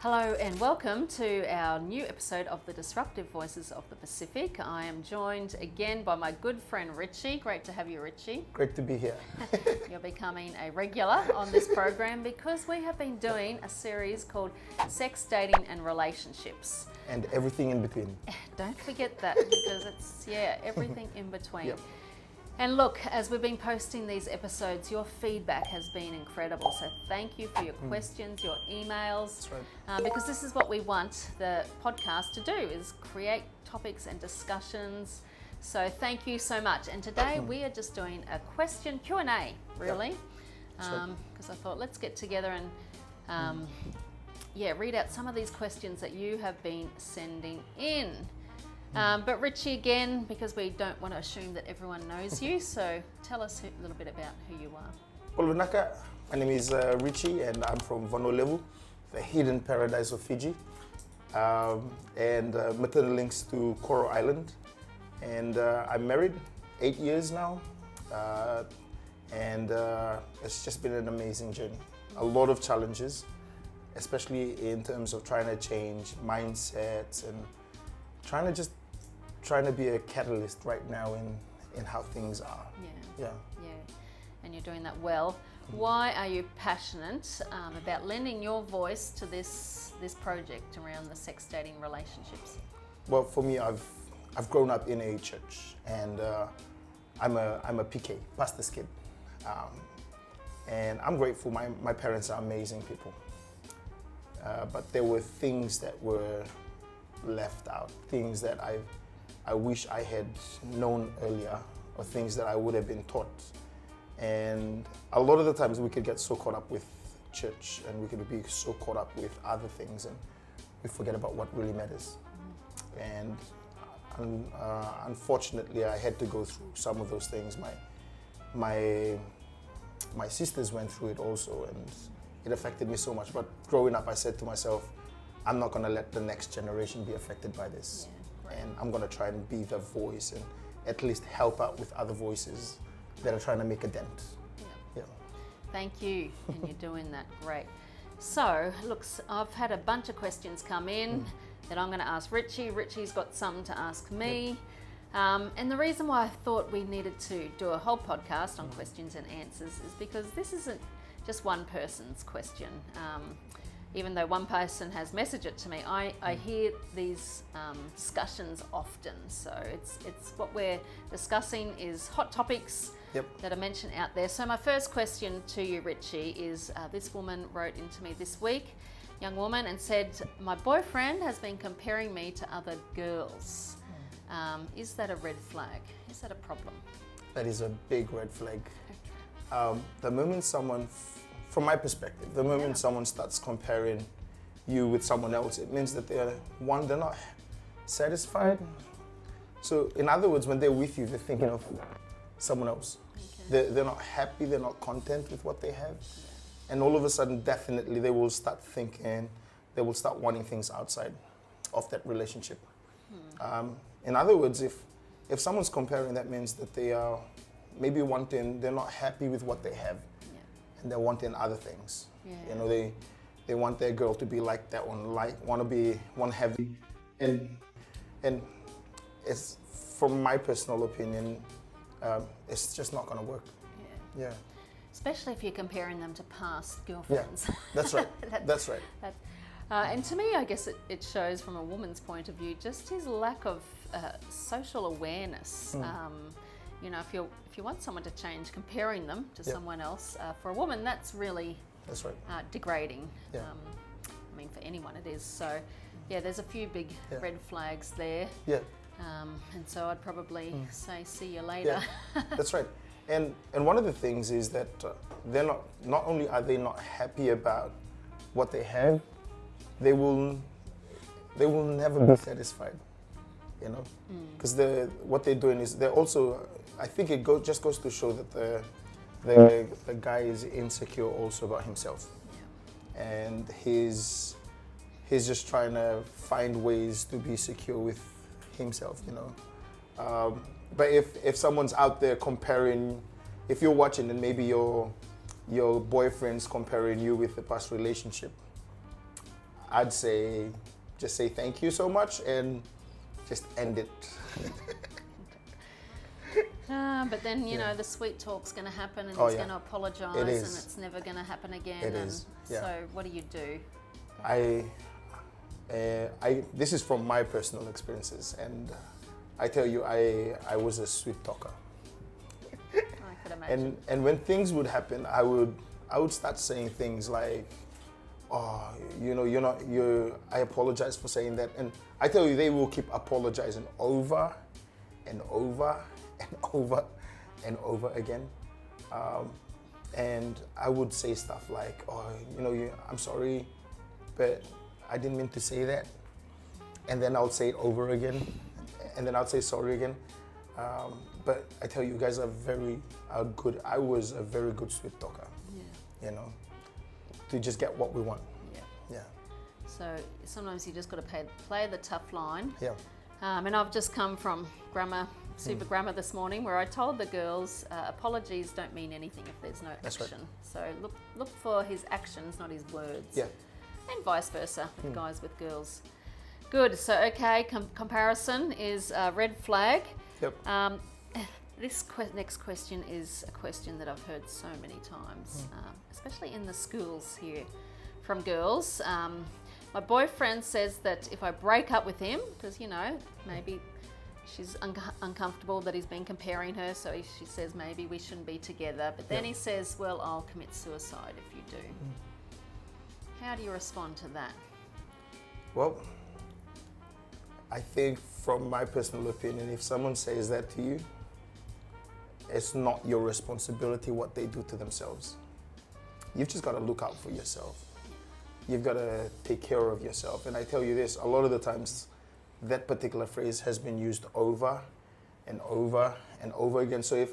Hello and welcome to our new episode of the Disruptive Voices of the Pacific. I am joined again by my good friend Ritchie. Great to have you, Ritchie. Great to be here. You're becoming a regular on this program because we have been doing a series called Sex, Dating and Relationships. And everything in between. Don't forget that because it's, everything in between. Yep. And look, as we've been posting these episodes, your feedback has been incredible. So thank you for your questions, your emails, That's right. because this is what we want the podcast to do, is create topics and discussions. So thank you so much. And today we are just doing a question Q&A, really, because I thought let's get together and read out some of these questions that you have been sending in. But Ritchie, again, because we don't want to assume that everyone knows you, so tell us a little bit about who you are. Well, Lunaka, my name is Ritchie and I'm from Vanuatu, the hidden paradise of Fiji, and maternal links to Coral Island. And I'm married 8 years now, and it's just been an amazing journey. A lot of challenges, especially in terms of trying to change mindsets and trying to be a catalyst right now in how things are. Yeah. And you're doing that well. Why are you passionate about lending your voice to this project around the sex, dating, relationships? Well, for me, I've grown up in a church, and I'm a PK, pastor's kid, and I'm grateful. My parents are amazing people, but there were things that were left out, things that I wish I had known earlier, or things that I would have been taught. And a lot of the times we could get so caught up with church and we could be so caught up with other things and we forget about what really matters. And unfortunately, I had to go through some of those things. My sisters went through it also, and it affected me so much. But growing up, I said to myself, I'm not going to let the next generation be affected by this. And I'm going to try and be the voice and at least help out with other voices that are trying to make a dent. Yeah. Thank you, and you're doing that great. So, look, I've had a bunch of questions come in that I'm going to ask Ritchie. Ritchie's got some to ask me. And the reason why I thought we needed to do a whole podcast on questions and answers is because this isn't just one person's question. Even though one person has messaged it to me, I hear these discussions often. So it's what we're discussing is hot topics that are mentioned out there. So my first question to you, Ritchie, is this woman wrote into me this week, young woman, and said, my boyfriend has been comparing me to other girls. Is that a red flag? Is that a problem? That is a big red flag. The moment someone, from my perspective, the moment someone starts comparing you with someone else, it means that they're not satisfied. So in other words, when they're with you, they're thinking of someone else. They're not happy, they're not content with what they have. And all of a sudden, definitely, they will start thinking, they will start wanting things outside of that relationship. In other words, if someone's comparing, that means that they are maybe they're not happy with what they have. And they're wanting other things. You know, they want their girl to be like that one, want to have, and it's, from my personal opinion, it's just not going to work. Yeah. Especially if you're comparing them to past girlfriends. Yeah, that's right. That's right. And to me, I guess it shows from a woman's point of view just his lack of social awareness. You know, if you want someone to change, comparing them to someone else, for a woman, that's really degrading. Yeah. I mean, for anyone it is. So, there's a few big red flags there. Yeah. And so I'd probably say, see you later. Yeah. That's right. And one of the things is that they're not only are they not happy about what they have, they will never be satisfied. You know, because what they're doing is they're also, I think it just goes to show that the guy is insecure also about himself, and he's just trying to find ways to be secure with himself. You know, but if someone's out there comparing, if you're watching and maybe your boyfriend's comparing you with the past relationship, I'd say, just say thank you so much and just end it. But then, you know, the sweet talk's going to happen and Oh, he's yeah. going to apologise It and is. it's never going to happen again. It and is, yeah. So what do you do? This is from my personal experiences, and I tell you, I was a sweet talker. I could imagine. And when things would happen, I would start saying things like, "Oh, you know, I apologize for saying that." And I tell you, they will keep apologizing over and over and over and over again. And I would say stuff like, "Oh, you know, I'm sorry, but I didn't mean to say that." And then I would say it over again, and then I'd say sorry again. But I tell you, guys are very good. I was a very good sweet talker. Yeah. You know, to just get what we want. Yeah. Yeah. So sometimes you just got to play the tough line. Yeah. And I've just come from super grammar this morning, where I told the girls apologies don't mean anything if there's no That's action. right. So look for his actions, not his words. Yeah. And vice versa, with guys with girls. Good. So okay, comparison is red flag. Yep. This next question is a question that I've heard so many times, especially in the schools here, from girls. My boyfriend says that if I break up with him, because, you know, maybe she's uncomfortable that he's been comparing her, so she says maybe we shouldn't be together. But then he says, well, I'll commit suicide if you do. How do you respond to that? Well, I think from my personal opinion, if someone says that to you, it's not your responsibility what they do to themselves. You've just got to look out for yourself. You've got to take care of yourself. And I tell you this, a lot of the times that particular phrase has been used over and over and over again. So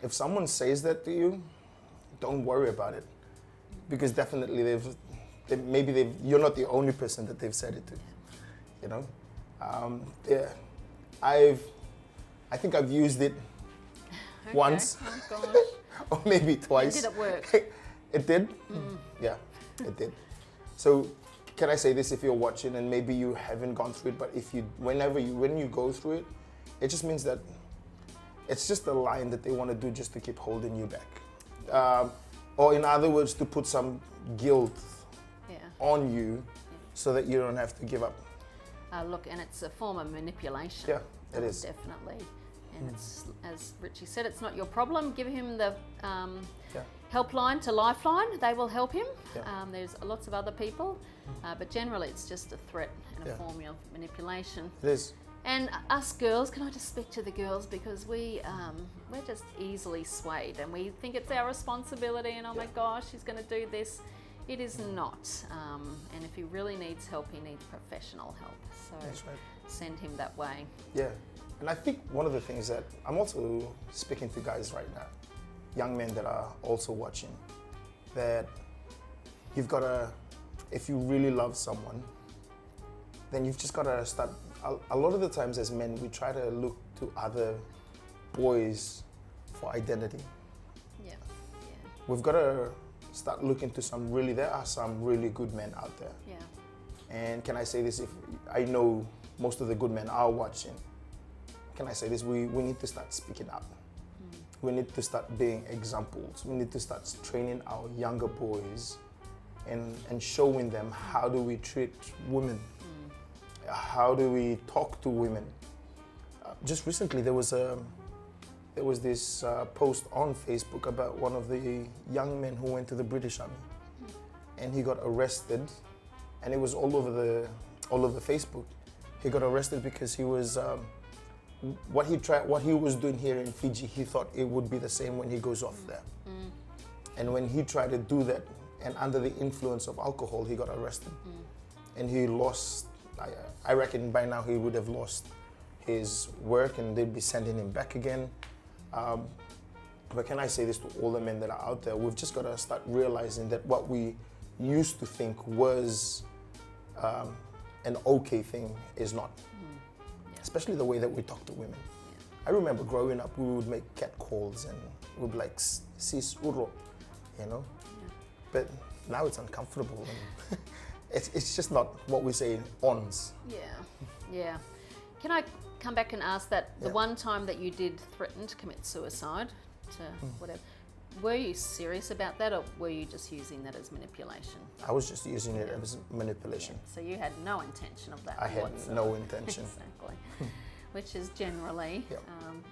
if someone says that to you, don't worry about it. Because definitely you're not the only person that they've said it to. You know? I think I've used it once. Oh gosh. Or maybe twice. Did it work? It did? Yeah, it did. So can I say this, if you're watching and maybe you haven't gone through it, but when you go through it, it just means that it's just a line that they want to do just to keep holding you back. Or in other words, to put some guilt on you so that you don't have to give up. Look, and it's a form of manipulation. Yeah, it is. Definitely. And it's, as Ritchie said, it's not your problem. Give him the helpline to Lifeline. They will help him. Yeah. There's lots of other people. But generally, it's just a threat and a form of manipulation. It is. And us girls, can I just speak to the girls, because we're just easily swayed and we think it's our responsibility and oh my gosh, he's going to do this. It is not. And if he really needs help, he needs professional help. So That's right. send him that way. Yeah. And I think one of the things that I'm also speaking to guys right now, young men that are also watching, that you've got to, if you really love someone, then you've just got to start. A lot of the times as men, we try to look to other boys for identity. Yeah. We've got to start looking to there are some really good men out there. Yeah. And can I say this, if I know most of the good men are watching, can I say this, we need to start speaking up. We need to start being examples. We need to start training our younger boys and showing them how do we treat women. How do we talk to women? Just recently, there was this post on Facebook about one of the young men who went to the British Army, and he got arrested, and it was all over Facebook. He got arrested because he was what he was doing here in Fiji. He thought it would be the same when he goes off there, and when he tried to do that, and under the influence of alcohol, he got arrested, and he lost. I reckon by now he would have lost his work and they'd be sending him back again. But can I say this to all the men that are out there? We've just got to start realizing that what we used to think was an okay thing is not. Especially the way that we talk to women. I remember growing up, we would make cat calls and we'd be like, sis uro, you know? But now it's uncomfortable. it's just not what we say ons. Yeah. Can I come back and ask that the Yeah. one time that you did threaten to commit suicide, to whatever, were you serious about that, or were you just using that as manipulation? I was just using it as manipulation. So you had no intention of that. I had whatsoever. no intention. Exactly. Which is generally Yep.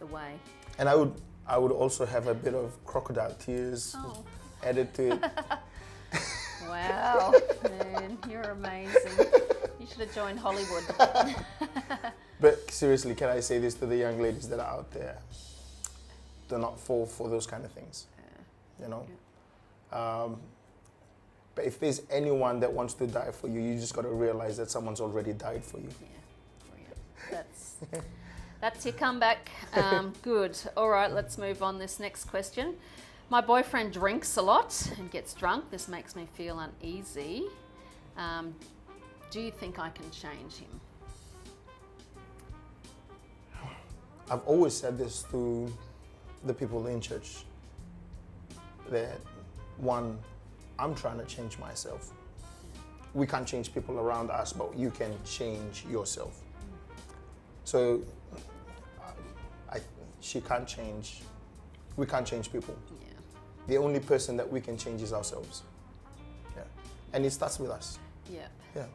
the way. And I would also have a bit of crocodile tears added to it. Wow, man, you're amazing. You should have joined Hollywood. But seriously, can I say this to the young ladies that are out there? Do not fall for those kind of things. You know? But if there's anyone that wants to die for you, you just got to realize that someone's already died for you. Yeah, that's your comeback. Good. All right, let's move on. This next question. My boyfriend drinks a lot and gets drunk. This makes me feel uneasy. Do you think I can change him? I've always said this to the people in church, that one, I'm trying to change myself. We can't change people around us, but you can change yourself. So she can't change, we can't change people. Yeah. The only person that we can change is ourselves. Yeah. And it starts with us. Yeah. Yeah.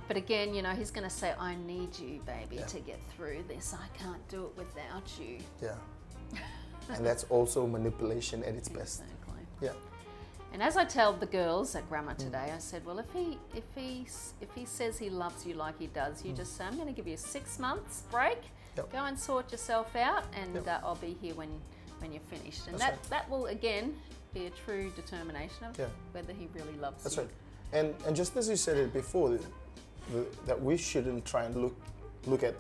But again, he's going to say, I need you, baby, Yeah. to get through this. I can't do it without you. Yeah. And that's also manipulation at its best. Exactly. Yeah. And as I tell the girls at Grammar today, I said, well, if he says he loves you like he does, you just say, I'm going to give you 6 months break. Yep. Go and sort yourself out, and Yep. I'll be here when you're finished. And That's that will again be a true determination of whether he really loves That's you. right. And just as you said it before, that we shouldn't try and look at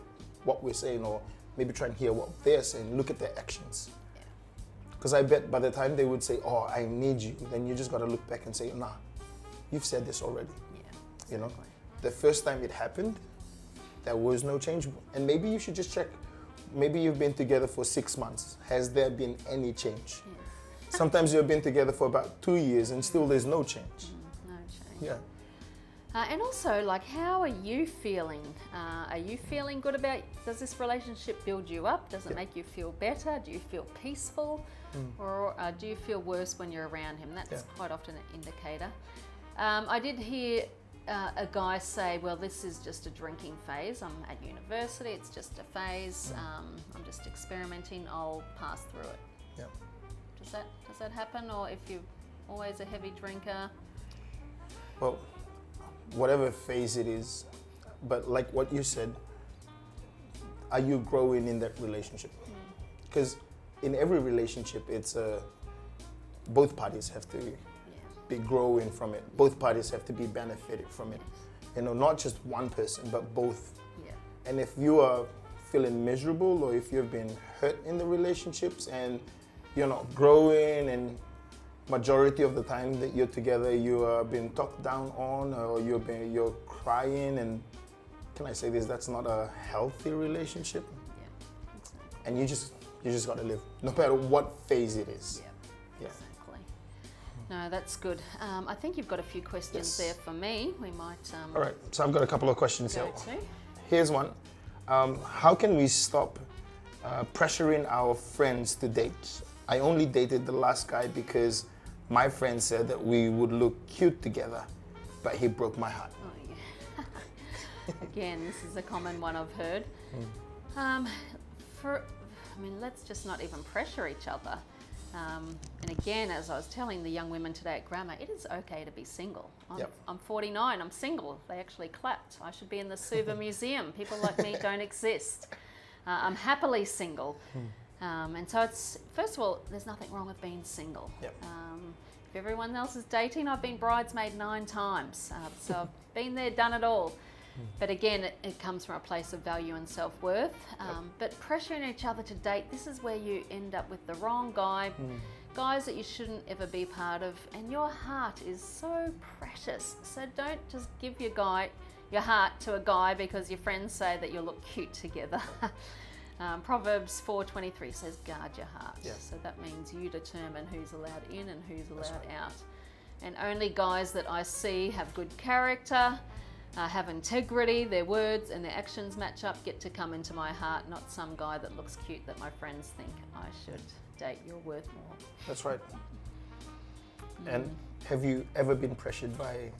what we're saying, or maybe try and hear what they're saying. Look at their actions. Because I bet by the time they would say, oh, I need you, then you just got to look back and say, nah, you've said this already. Yeah, You know, exactly. the first time it happened, there was no change. And maybe you should just check. Maybe you've been together for 6 months. Has there been any change? Yeah. Sometimes you've been together for about 2 years and still there's no change. No change. Yeah. And also, how are you feeling? Are you feeling good about, does this relationship build you up? Does it make you feel better? Do you feel peaceful? Or do you feel worse when you're around him? That's quite often an indicator. I did hear a guy say, well, this is just a drinking phase. I'm at university, it's just a phase. I'm just experimenting, I'll pass through it. Yeah. Does that happen? Or if you're always a heavy drinker? Well, whatever phase it is, but like what you said, are you growing in that relationship? Because in every relationship, it's both parties have to be growing from it. Both parties have to be benefited from it. Not just one person, but both. Yeah. And if you are feeling miserable, or if you've been hurt in the relationships and you're not growing, and majority of the time that you're together, you are being talked down on, or you're crying, and can I say this? That's not a healthy relationship. Yeah. Exactly. And you just got to live, no matter what phase it is. Yeah. Exactly. No, that's good. I think you've got a few questions there for me. We might. All right. So I've got a couple of questions go here. to. Here's one. How can we stop pressuring our friends to date? I only dated the last guy because my friend said that we would look cute together, but he broke my heart. Oh, yeah. Again, this is a common one I've heard. Let's just not even pressure each other. And again, as I was telling the young women today at Grammar, it is okay to be single. I'm 49, I'm single. They actually clapped. I should be in the Suva Museum. People like me don't exist. I'm happily single. And so it's, first of all, there's nothing wrong with being single. Yep. If everyone else is dating, I've been bridesmaid 9 times. So I've been there, done it all. But again, it comes from a place of value and self-worth. But pressuring each other to date, this is where you end up with the wrong guy, guys that you shouldn't ever be part of. And your heart is so precious. So don't just give your heart to a guy because your friends say that you'll look cute together. Proverbs 4:23 says, guard your heart. Yeah. So that means you determine who's allowed in and who's allowed out. and only guys that I see have good character, have integrity, their words and their actions match up, get to come into my heart, not some guy that looks cute that my friends think I should date. You're worth more. That's right. And have you ever been pressured by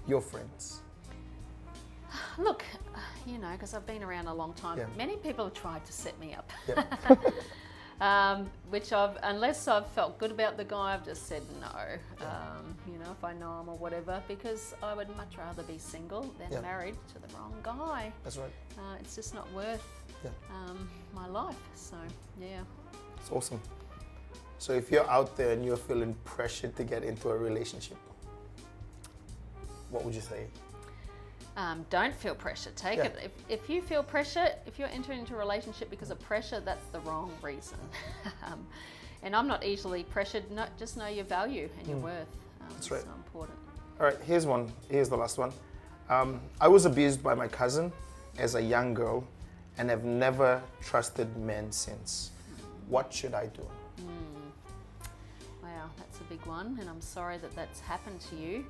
your friends? Look, you know, because I've been around a long time, Yeah. many people have tried to set me up. Yep. Which unless I've felt good about the guy, I've just said no. You know, if I know him or whatever, because I would much rather be single than Yeah. married to the wrong guy. That's right. It's just not worth Yeah. my life. So, yeah. It's awesome. So if you're out there and you're feeling pressured to get into a relationship, what would you say? Don't feel pressure. Take Yeah. it. If you feel pressure, if you're entering into a relationship because of pressure, that's the wrong reason. And I'm not easily pressured. No, just know your value and your worth. That's right. It's so important. All right, here's one. Here's the last one. I was abused by my cousin as a young girl and have never trusted men since. What should I do? Wow, that's a big one, and I'm sorry that that's happened to you.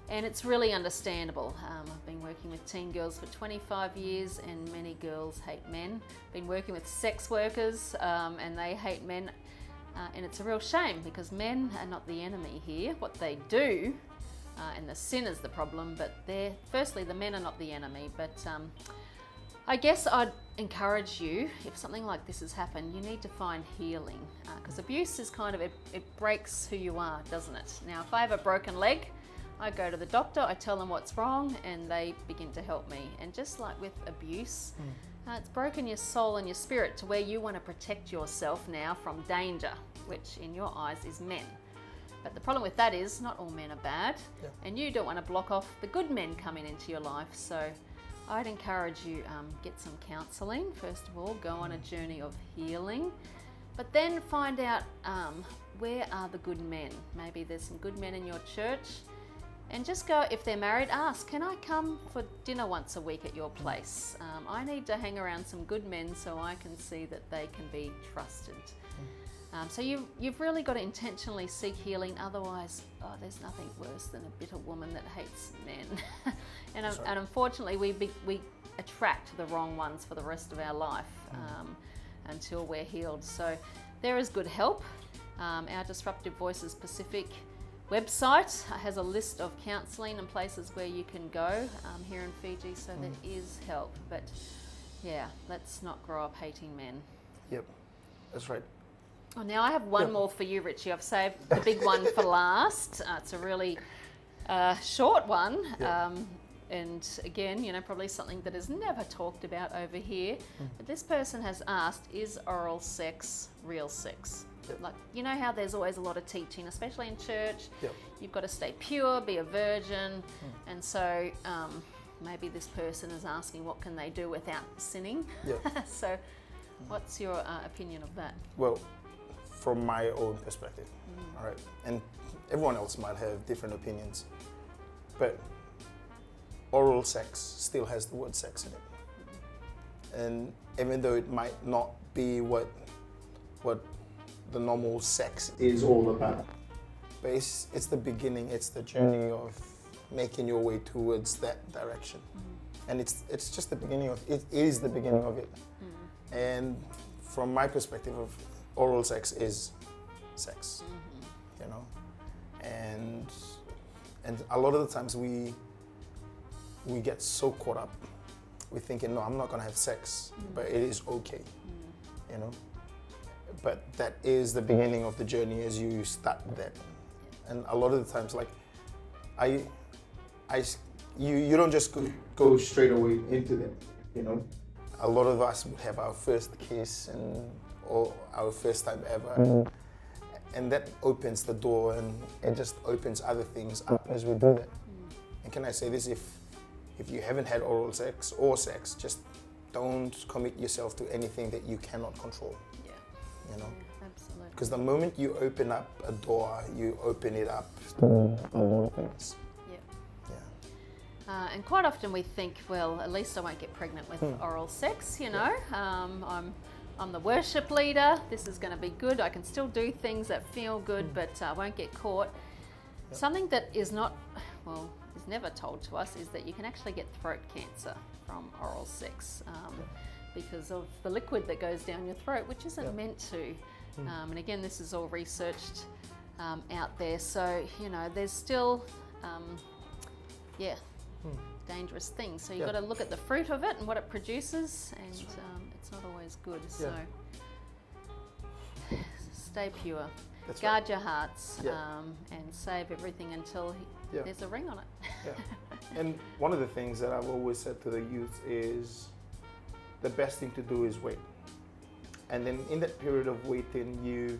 And it's really understandable. I've been working with teen girls for 25 years, and many girls hate men. Been working with sex workers, and they hate men. And it's a real shame because men are not the enemy here. What they do, and the sin is the problem, but firstly, the men are not the enemy. But I guess I'd encourage you, if something like this has happened, you need to find healing. Because abuse is kind of, it breaks who you are, doesn't it? Now, if I have a broken leg, I go to the doctor, I tell them what's wrong, and they begin to help me. And just like with abuse, it's broken your soul and your spirit to where you want to protect yourself now from danger, which in your eyes is men. But the problem with that is not all men are bad, and you don't want to block off the good men coming into your life. So I'd encourage you get some counselling, first of all, go on a journey of healing, but then find out where are the good men. Maybe there's some good men in your church. And just go, if they're married, ask, can I come for dinner once a week at your place? I need to hang around some good men so I can see that they can be trusted. So you've really got to intentionally seek healing. Otherwise, there's nothing worse than a bitter woman that hates men. and unfortunately, we attract the wrong ones for the rest of our life until we're healed. So there is good help. Our Disruptive Voices Pacific website has a list of counselling and places where you can go here in Fiji, so there is help. But yeah, let's not grow up hating men. Yep, that's right. Oh, now I have one more for you, Ritchie. I've saved the big one for last. It's a really short one. And again, you know, probably something that is never talked about over here. But this person has asked, is oral sex real sex? Like, you know how there's always a lot of teaching, especially in church. You've got to stay pure, be a virgin. And so maybe this person is asking, what can they do without sinning? So what's your opinion of that? Well, from my own perspective, all right, and everyone else might have different opinions, but oral sex still has the word sex in it. And even though it might not be what the normal sex is all about, but it's the beginning, it's the journey of making your way towards that direction. And it's just the beginning of it. It is the beginning of it. And from my perspective, of oral sex is sex, you know, and a lot of the times we get so caught up with thinking, no, I'm not gonna have sex, but it is okay, you know. But that is the beginning of the journey as you start that. And a lot of the times, like, you don't just go straight away into that, you know. A lot of us would have our first kiss or our first time ever. And that opens the door, and it just opens other things up as we do that. And can I say this, if you haven't had oral sex or sex, just don't commit yourself to anything that you cannot control. You know? Absolutely. Because the moment you open up a door, you open it up to a lot of things. And quite often we think, well, at least I won't get pregnant with oral sex, you know. I'm the worship leader, this is going to be good, I can still do things that feel good, but I won't get caught. Something that is not, well, is never told to us is that you can actually get throat cancer from oral sex because of the liquid that goes down your throat, which isn't meant to. And again, this is all researched out there. So, you know, there's still, dangerous things. So you've got to look at the fruit of it and what it produces, and it's not always good. So stay pure. That's Guard your hearts and save everything until there's a ring on it. And one of the things that I've always said to the youth is the best thing to do is wait. And then in that period of waiting, you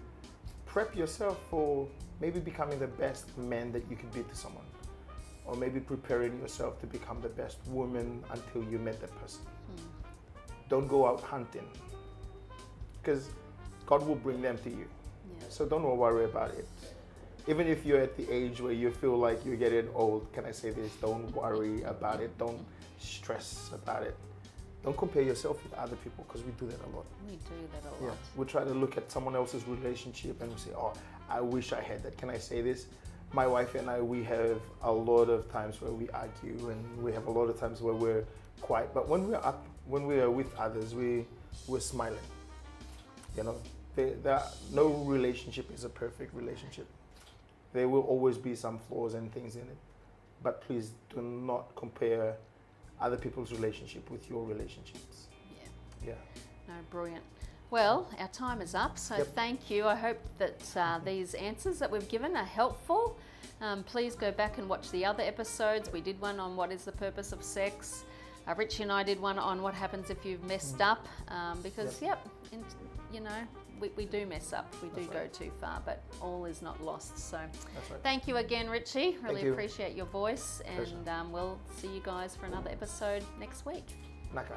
prep yourself for maybe becoming the best man that you could be to someone. Or maybe preparing yourself to become the best woman until you met that person. Don't go out hunting, because God will bring them to you. So don't worry about it. Even if you're at the age where you feel like you're getting old, can I say this? Don't worry about it. Don't stress about it. Don't compare yourself with other people, because we do that a lot. We do that a lot. We try to look at someone else's relationship and we say, oh, I wish I had that. Can I say this? My wife and I, we have a lot of times where we argue, and we have a lot of times where we're quiet. But when we are with others, we're smiling. You know, no relationship is a perfect relationship. There will always be some flaws and things in it. But please do not compare other people's relationship with your relationships. Yeah. No, brilliant. Well, our time is up, so thank you. I hope that these answers that we've given are helpful. Please go back and watch the other episodes. We did one on what is the purpose of sex. Ritchie and I did one on what happens if you've messed up, because, you know, we do mess up. We do go too far, but all is not lost. So thank you again, Ritchie. Really appreciate your voice, and we'll see you guys for another episode next week. Naka.